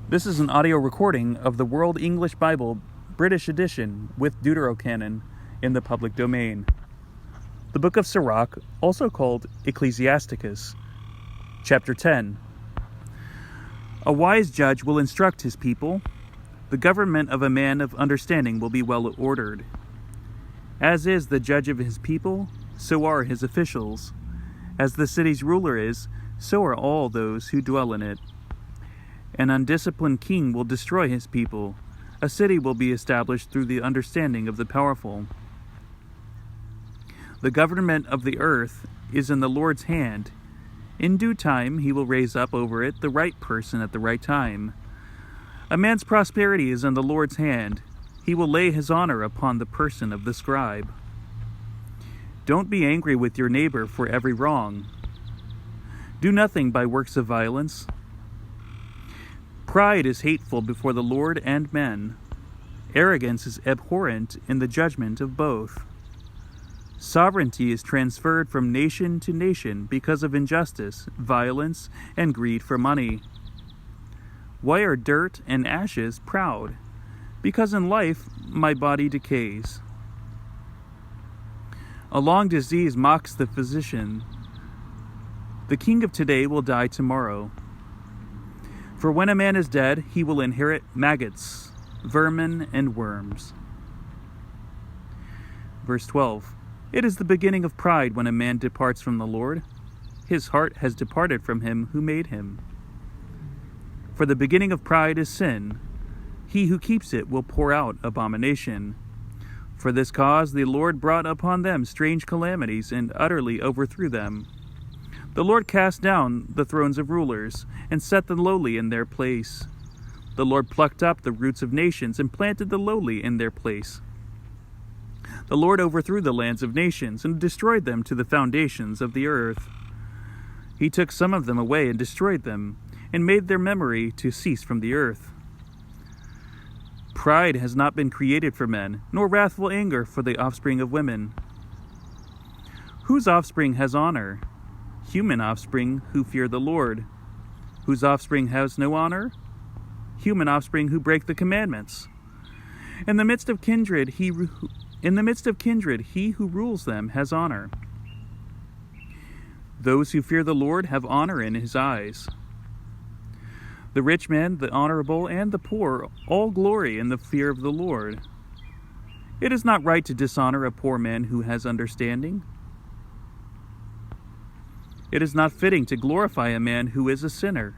This is an audio recording of the World English Bible, British edition, with Deuterocanon in the public domain. The book of Sirach, also called Ecclesiasticus, chapter 10. A wise judge will instruct his people. The government of a man of understanding will be well ordered. As is the judge of his people, so are his officials. As the city's ruler is, so are all those who dwell in it. An undisciplined king will destroy his people. A city will be established through the understanding of the powerful. The government of the earth is in the Lord's hand. In due time he will raise up over it the right person at the right time. A man's prosperity is in the Lord's hand. He will lay his honor upon the person of the scribe. Don't be angry with your neighbor for every wrong. Do nothing by works of violence. Pride is hateful before the Lord and men. Arrogance is abhorrent in the judgment of both. Sovereignty is transferred from nation to nation because of injustice, violence, and greed for money. Why are dirt and ashes proud? Because in life my body decays. A long disease mocks the physician. The king of today will die tomorrow. For when a man is dead, he will inherit maggots, vermin, and worms. Verse 12. It is the beginning of pride when a man departs from the Lord. His heart has departed from him who made him. For the beginning of pride is sin. He who keeps it will pour out abomination. For this cause the Lord brought upon them strange calamities and utterly overthrew them. The Lord cast down the thrones of rulers and set the lowly in their place. The Lord plucked up the roots of nations and planted the lowly in their place. The Lord overthrew the lands of nations and destroyed them to the foundations of the earth. He took some of them away and destroyed them, and made their memory to cease from the earth. Pride has not been created for men, nor wrathful anger for the offspring of women. Whose offspring has honor? Human offspring who fear the Lord. Whose offspring has no honor? Human offspring who break the commandments. In the midst of kindred, he who rules them has honor. Those who fear the Lord have honor in his eyes. The rich man, the honorable, and the poor all glory in the fear of the Lord. It is not right to dishonor a poor man who has understanding. It is not fitting to glorify a man who is a sinner.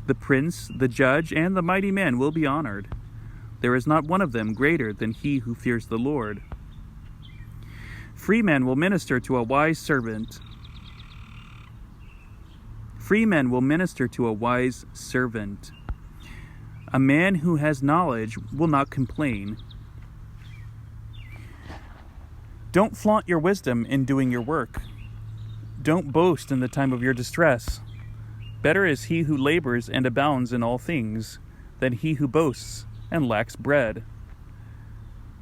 The prince, the judge, and the mighty man will be honored. There is not one of them greater than he who fears the Lord. Free men will minister to a wise servant. Free men will minister to a wise servant. A man who has knowledge will not complain. Don't flaunt your wisdom in doing your work. Don't boast in the time of your distress. Better is he who labors and abounds in all things than he who boasts and lacks bread.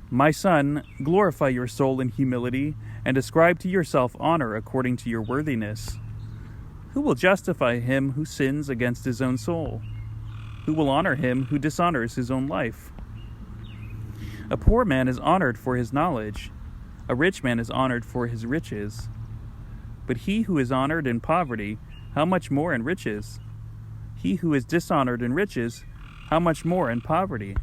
My son, glorify your soul in humility and ascribe to yourself honor according to your worthiness. Who will justify him who sins against his own soul? Who will honor him who dishonors his own life? A poor man is honored for his knowledge. A rich man is honored for his riches. But he who is honored in poverty, how much more in riches? He who is dishonored in riches, how much more in poverty?